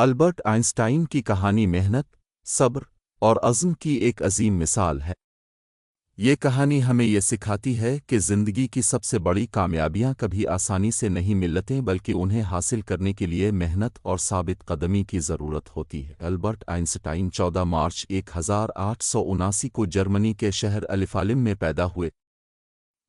Albert Einstein کی کہانی محنت، صبر اور عزم کی ایک عظیم مثال ہے۔ یہ کہانی ہمیں یہ سکھاتی ہے کہ زندگی کی سب سے بڑی کامیابیاں کبھی آسانی سے نہیں ملتیں بلکہ انہیں حاصل کرنے کے لیے محنت اور ثابت قدمی کی ضرورت ہوتی ہے۔ البرٹ آئنسٹائن 14 مارچ 1879 کو جرمنی کے شہر الفالم میں پیدا ہوئے۔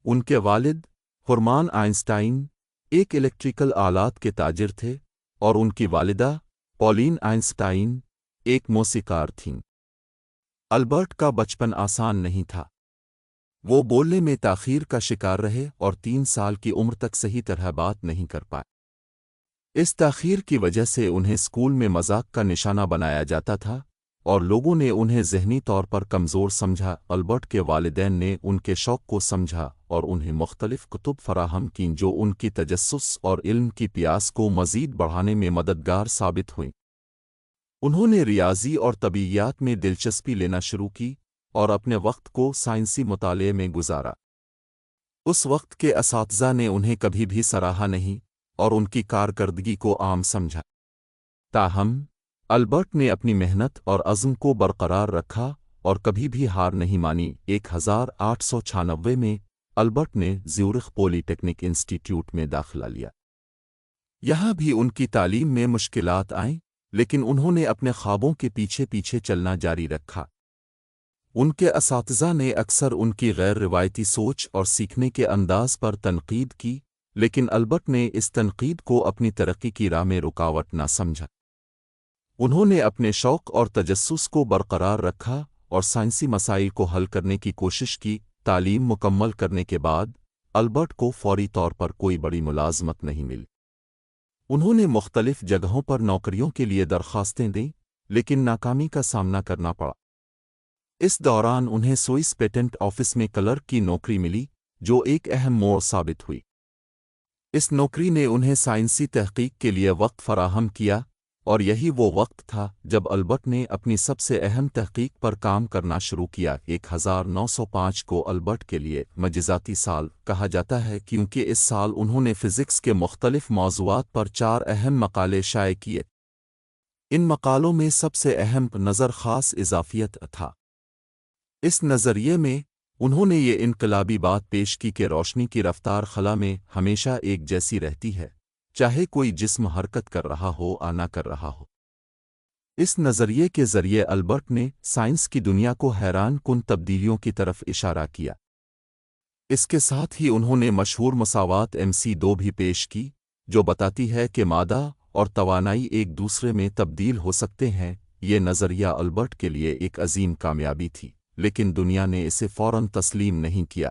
ان کے والد ہرمان آئنسٹائن ایک الیکٹریکل آلات کے تاجر تھے اور ان کی والدہ پولین آئنسٹائن ایک موسیقار تھیں۔ البرٹ کا بچپن آسان نہیں تھا۔ وہ بولنے میں تاخیر کا شکار رہے اور 3 سال کی عمر تک صحیح طرح بات نہیں کر پائے۔ اس تاخیر کی وجہ سے انہیں اسکول میں مذاق کا نشانہ بنایا جاتا تھا اور لوگوں نے انہیں ذہنی طور پر کمزور سمجھا۔ البرٹ کے والدین نے ان کے شوق کو سمجھا اور انہیں مختلف کتب فراہم کیں جو ان کی تجسس اور علم کی پیاس کو مزید بڑھانے میں مددگار ثابت ہوئیں۔ انہوں نے ریاضی اور طبیعیات میں دلچسپی لینا شروع کی اور اپنے وقت کو سائنسی مطالعے میں گزارا۔ اس وقت کے اساتذہ نے انہیں کبھی بھی سراہا نہیں اور ان کی کارکردگی کو عام سمجھا۔ تاہم البرٹ نے اپنی محنت اور عزم کو برقرار رکھا اور کبھی بھی ہار نہیں مانی۔ 1896 میں البرٹ نے زیورخ پولی ٹیکنک انسٹی ٹیوٹ میں داخلہ لیا۔ یہاں بھی ان کی تعلیم میں مشکلات آئیں، لیکن انہوں نے اپنے خوابوں کے پیچھے پیچھے چلنا جاری رکھا۔ ان کے اساتذہ نے اکثر ان کی غیر روایتی سوچ اور سیکھنے کے انداز پر تنقید کی، لیکن البرٹ نے اس تنقید کو اپنی ترقی کی راہ میں رکاوٹ نہ سمجھا۔ انہوں نے اپنے شوق اور تجسس کو برقرار رکھا اور سائنسی مسائل کو حل کرنے کی کوشش کی۔ تعلیم مکمل کرنے کے بعد البرٹ کو فوری طور پر کوئی بڑی ملازمت نہیں ملی۔ انہوں نے مختلف جگہوں پر نوکریوں کے لیے درخواستیں دیں، لیکن ناکامی کا سامنا کرنا پڑا۔ اس دوران انہیں سوئس پیٹنٹ آفس میں کلرک کی نوکری ملی، جو ایک اہم موڑ ثابت ہوئی۔ اس نوکری نے انہیں سائنسی تحقیق کے لیے وقت فراہم کیا، اور یہی وہ وقت تھا جب البرٹ نے اپنی سب سے اہم تحقیق پر کام کرنا شروع کیا۔ 1905 کو البرٹ کے لیے معجزاتی سال کہا جاتا ہے کیونکہ اس سال انہوں نے فزکس کے مختلف موضوعات پر 4 اہم مقالے شائع کیے۔ ان مقالوں میں سب سے اہم نظر خاص اضافیت تھا۔ اس نظریے میں انہوں نے یہ انقلابی بات پیش کی کہ روشنی کی رفتار خلا میں ہمیشہ ایک جیسی رہتی ہے، چاہے کوئی جسم حرکت کر رہا ہو یا نہ کر رہا ہو۔ اس نظریے کے ذریعے البرٹ نے سائنس کی دنیا کو حیران کن تبدیلیوں کی طرف اشارہ کیا۔ اس کے ساتھ ہی انہوں نے مشہور مساوات MC2 بھی پیش کی، جو بتاتی ہے کہ مادہ اور توانائی ایک دوسرے میں تبدیل ہو سکتے ہیں۔ یہ نظریہ البرٹ کے لیے ایک عظیم کامیابی تھی، لیکن دنیا نے اسے فوراً تسلیم نہیں کیا۔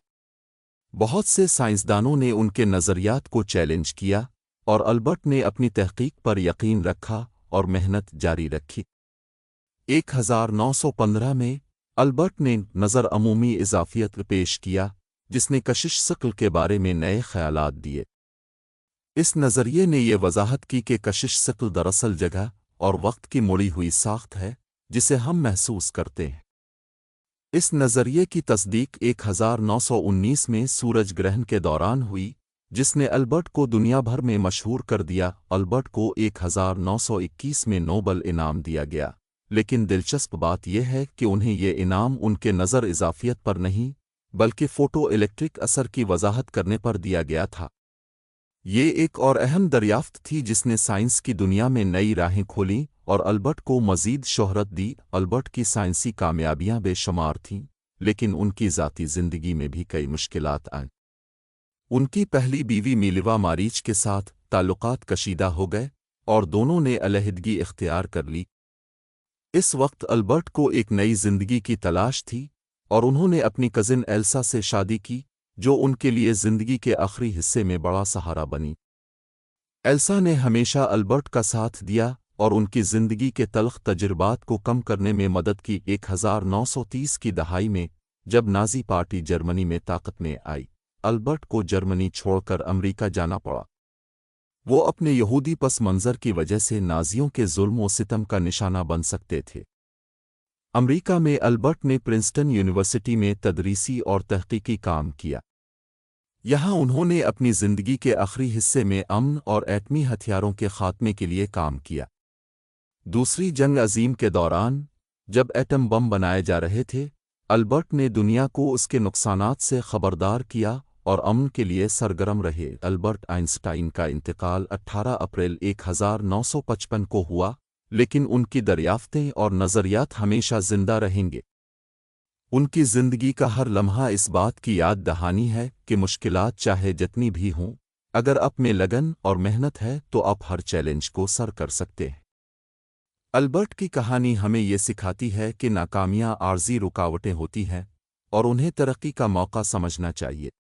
بہت سے سائنسدانوں نے ان کے نظریات کو چیلنج کیا، اور البرٹ نے اپنی تحقیق پر یقین رکھا اور محنت جاری رکھی۔ 1915 میں البرٹ نے نظر عمومی اضافیت پیش کیا، جس نے کشش ثقل کے بارے میں نئے خیالات دیے۔ اس نظریے نے یہ وضاحت کی کہ کشش ثقل دراصل جگہ اور وقت کی مڑی ہوئی ساخت ہے جسے ہم محسوس کرتے ہیں۔ اس نظریے کی تصدیق 1919 میں سورج گرہن کے دوران ہوئی، جس نے البرٹ کو دنیا بھر میں مشہور کر دیا۔ البرٹ کو 1921 میں نوبل انعام دیا گیا، لیکن دلچسپ بات یہ ہے کہ انہیں یہ انعام ان کے نظر اضافیت پر نہیں بلکہ فوٹو الیکٹرک اثر کی وضاحت کرنے پر دیا گیا تھا۔ یہ ایک اور اہم دریافت تھی جس نے سائنس کی دنیا میں نئی راہیں کھولیں اور البرٹ کو مزید شہرت دی۔ البرٹ کی سائنسی کامیابیاں بے شمار تھیں، لیکن ان کی ذاتی زندگی میں بھی کئی مشکلات آئیں۔ ان کی پہلی بیوی میلوا ماریچ کے ساتھ تعلقات کشیدہ ہو گئے اور دونوں نے علیحدگی اختیار کر لی۔ اس وقت البرٹ کو ایک نئی زندگی کی تلاش تھی اور انہوں نے اپنی کزن ایلسا سے شادی کی، جو ان کے لیے زندگی کے آخری حصے میں بڑا سہارا بنی۔ ایلسا نے ہمیشہ البرٹ کا ساتھ دیا اور ان کی زندگی کے تلخ تجربات کو کم کرنے میں مدد کی۔ 1930 کی دہائی میں جب نازی پارٹی جرمنی میں طاقت میں آئی، البرٹ کو جرمنی چھوڑ کر امریکہ جانا پڑا۔ وہ اپنے یہودی پس منظر کی وجہ سے نازیوں کے ظلم و ستم کا نشانہ بن سکتے تھے۔ امریکہ میں البرٹ نے پرنسٹن یونیورسٹی میں تدریسی اور تحقیقی کام کیا۔ یہاں انہوں نے اپنی زندگی کے آخری حصے میں امن اور ایٹمی ہتھیاروں کے خاتمے کے لیے کام کیا۔ दूसरी जंग अजीम के दौरान जब एटम बम बनाए जा रहे थे, अल्बर्ट ने दुनिया को उसके नुकसानात से खबरदार किया और अमन के लिए सरगर्म रहे। अल्बर्ट आइंस्टाइन का इंतकाल 18 अप्रैल 1955 को हुआ, लेकिन उनकी दरियाफ्तें और नज़रियात हमेशा जिंदा रहेंगे। उनकी ज़िंदगी का हर लम्हा इस बात की याद दहानी है कि मुश्किलात चाहे जितनी भी हों, अगर आप में लगन और मेहनत है तो आप हर चैलेंज को सर कर सकते हैं। अल्बर्ट की कहानी हमें ये सिखाती है कि नाकामियां आर्जी रुकावटें होती हैं और उन्हें तरक्की का मौका समझना चाहिए।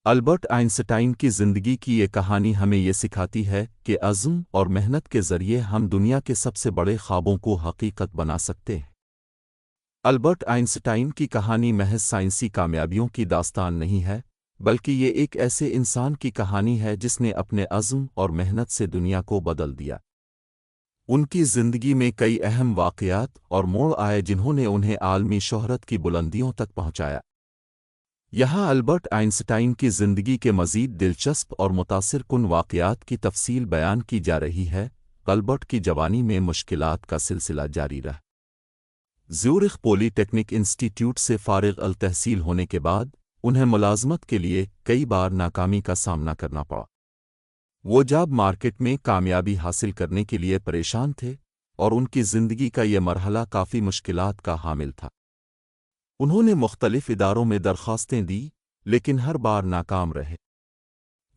अल्बर्ट आइंस्टाइन की ज़िंदगी की ये कहानी हमें ये सिखाती है कि अज़्म और मेहनत के ज़रिए हम दुनिया के सबसे बड़े ख्वाबों को हकीकत बना सकते हैं। अल्बर्ट आइंस्टाइन की कहानी महज साइंसी कामयाबियों की दास्तान नहीं है, बल्कि ये एक ऐसे इंसान की कहानी है जिसने अपने अज़्म और मेहनत से दुनिया को बदल दिया। उनकी ज़िंदगी में कई अहम वाक़यात और मोड़ आए जिन्होंने उन्हें आलमी शोहरत की बुलंदियों तक पहुंचाया। यहाँ अल्बर्ट आइंस्टाइन की ज़िंदगी के मज़ीद दिलचस्प और मुतासिर कुन वाक़यात की तफसील बयान की जा रही है। अल्बर्ट की जवानी में मुश्किलात का सिलसिला जारी रहा। ज़्यूरिख पॉलीटेक्निक इंस्टीट्यूट से फ़ारिग़ अल तहसील होने के बाद उन्हें मुलाज़मत के लिए कई बार नाकामी का सामना करना पड़ा। वो जॉब मार्केट में कामयाबी हासिल करने के लिए परेशान थे और उनकी ज़िंदगी का ये मरहला काफ़ी मुश्किलात का हामिल था। उन्होंने मुख्तलिफ इदारों में दरख्वास्तें दी, लेकिन हर बार नाकाम रहे।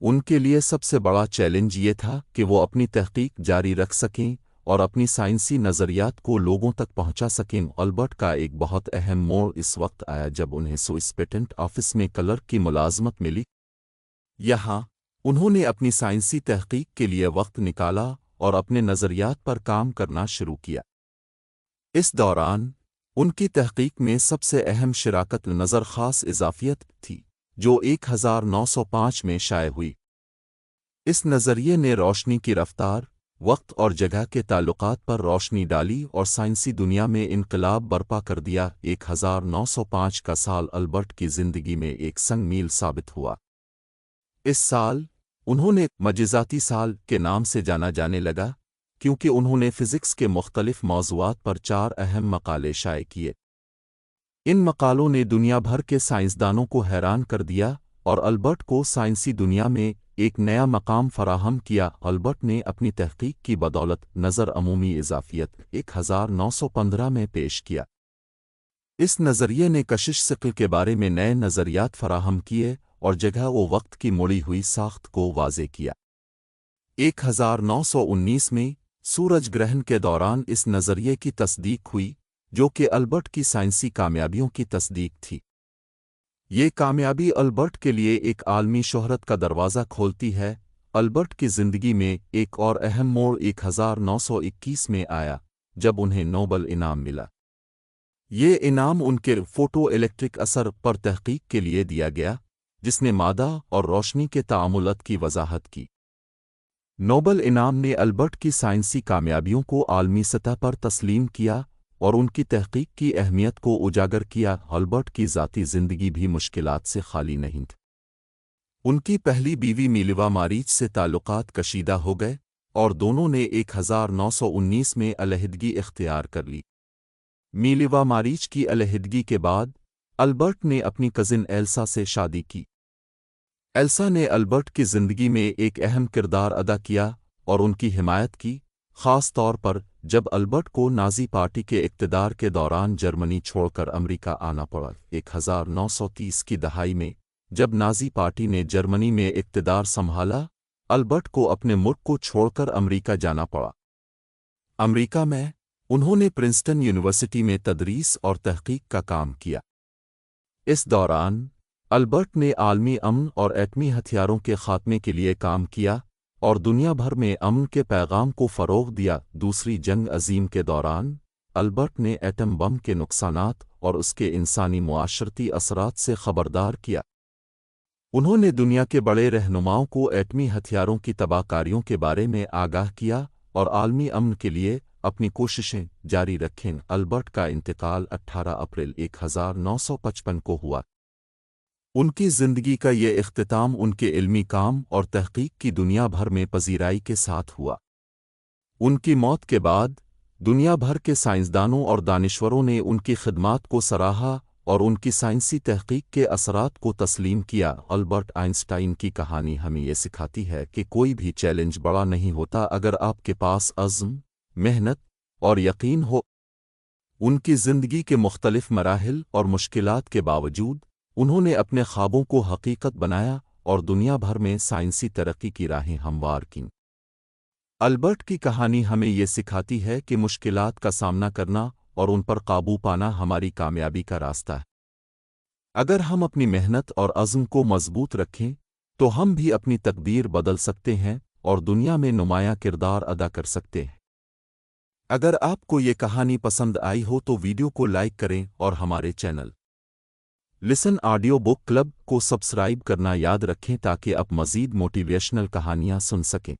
उनके लिए सबसे बड़ा चैलेंज ये था कि वो अपनी तहकीक जारी रख सकें और अपनी साइंसी नज़रियात को लोगों तक पहुंचा सकें। अल्बर्ट का एक बहुत अहम मोड़ इस वक्त आया जब उन्हें स्विस पेटेंट ऑफिस में क्लर्क की मुलाजमत मिली। यहाँ उन्होंने अपनी साइंसी तहकीक के लिए वक्त निकाला और अपने नज़रियात पर काम करना शुरू किया। इस दौरान उनकी तहकीक में सबसे अहम शराकत नज़र ख़ास इजाफियत थी, जो 1905 में शाये हुई। इस नज़रिए ने रोशनी की रफ्तार, वक्त और जगह के ताल्लुकात पर रोशनी डाली और साइंसी दुनिया में इनकलाब बर्पा कर दिया। 1905 का साल अल्बर्ट की ज़िंदगी में एक संग मील साबित हुआ। इस साल उन्होंने मजिज़ाती साल के नाम से जाना जाने लगा, क्योंकि उन्होंने फ़िज़िक्स के मुख्तलिफ मौज़ूआत पर 4 अहम मकाले शाये किए। इन मकालों ने दुनिया भर के साइंसदानों को हैरान कर दिया और अल्बर्ट को साइंसी दुनिया में एक नया मकाम फराहम किया। अल्बर्ट ने अपनी तहकीक की बदौलत नज़र अमूमी इजाफियत 1915 में पेश किया। इस नज़रिए ने कशिश सिक्ल के बारे में नए नज़रियात फराहम किए और जगह व वक्त की मुड़ी हुई साख्त को वाज़े किया। 1919 में सूरज ग्रहण के दौरान इस नज़रिए की तस्दीक हुई, जो कि अल्बर्ट की साइंसी कामयाबियों की तस्दीक थी। ये कामयाबी अल्बर्ट के लिए एक आलमी शोहरत का दरवाज़ा खोलती है। अल्बर्ट की ज़िंदगी में एक और अहम मोड़ 1921 में आया, जब उन्हें नोबल इनाम मिला। ये इनाम उनके फ़ोटो इलेक्ट्रिक असर पर तहकीक के लिए दिया गया, जिसने मादा और रोशनी के ताअम्मुलात की वजाहत की। नोबल इनाम ने अल्बर्ट की साइंसी कामयाबियों को आलमी सतह पर तस्लीम किया और उनकी तहकीक की अहमियत को उजागर किया। अल्बर्ट की ज़ाती ज़िंदगी भी मुश्किलात से खाली नहीं थी। उनकी पहली बीवी मीलिवा मारीच से ताल्लुकात कशीदा हो गए और दोनों ने 1919 में अलहदगी इख्तियार कर ली। मीलिवा मारीच की अलहदगी के बाद अल्बर्ट ने अपनी कज़िन एल्सा से शादी की। एल्सा ने अल्बर्ट की ज़िंदगी में एक अहम किरदार अदा किया और उनकी हिमायत की, ख़ास तौर पर जब अल्बर्ट को नाज़ी पार्टी के इक़्तिदार के दौरान जर्मनी छोड़कर अमेरिका आना पड़ा। 1930 की दहाई में जब नाज़ी पार्टी ने जर्मनी में इक़्तिदार संभाला, अल्बर्ट को अपने मुल्क को छोड़कर अमेरिका जाना पड़ा। अमेरिका में उन्होंने प्रिंसटन यूनिवर्सिटी में तदरीस और तहकीक का काम किया। इस दौरान अल्बर्ट ने आलमी अमन और एटमी हथियारों के ख़ात्मे के लिए काम किया और दुनिया भर में अमन के पैगाम को फ़रोग़ दिया। दूसरी जंग अज़ीम के दौरान अल्बर्ट ने एटम बम के नुकसानात और उसके इंसानी मुआशरती असरात से ख़बरदार किया। उन्होंने दुनिया के बड़े रहनुमाओं को एटमी हथियारों की तबाहकारियों के बारे में आगाह किया और आलमी अमन के लिए अपनी कोशिशें जारी रखें। अल्बर्ट का इंतकाल 18 अप्रैल 1955 को हुआ। उनकी ज़िंदगी का ये इख्तिताम उनके इल्मी काम और तहकीक की दुनिया भर में पजीराई के साथ हुआ। उनकी मौत के बाद दुनिया भर के साइंसदानों और दानिश्वरों ने उनकी खिदमात को सराहा और उनकी साइंसी तहकीक के असरात को तस्लीम किया। अल्बर्ट आइंस्टाइन की कहानी हमें ये सिखाती है कि कोई भी चैलेंज बड़ा नहीं होता अगर आपके पास अज़्म, मेहनत और यकीन हो। उनकी ज़िंदगी के मुख्तलिफ मराहिल और मुश्किलात के बावजूद उन्होंने अपने ख्वाबों को हकीकत बनाया और दुनिया भर में साइंसी तरक्की की राहें हमवार कीं। अल्बर्ट की कहानी हमें ये सिखाती है कि मुश्किलात का सामना करना और उन पर काबू पाना हमारी कामयाबी का रास्ता है। अगर हम अपनी मेहनत और अज़्म को मजबूत रखें तो हम भी अपनी तकदीर बदल सकते हैं और दुनिया में नुमायाँ किरदार अदा कर सकते हैं। अगर आपको ये कहानी पसंद आई हो तो वीडियो को लाइक करें और हमारे channel listen audio book club को सब्सक्राइब करना याद रखें ताकि आप मज़ीद मोटिवेशनल कहानियाँ सुन सकें।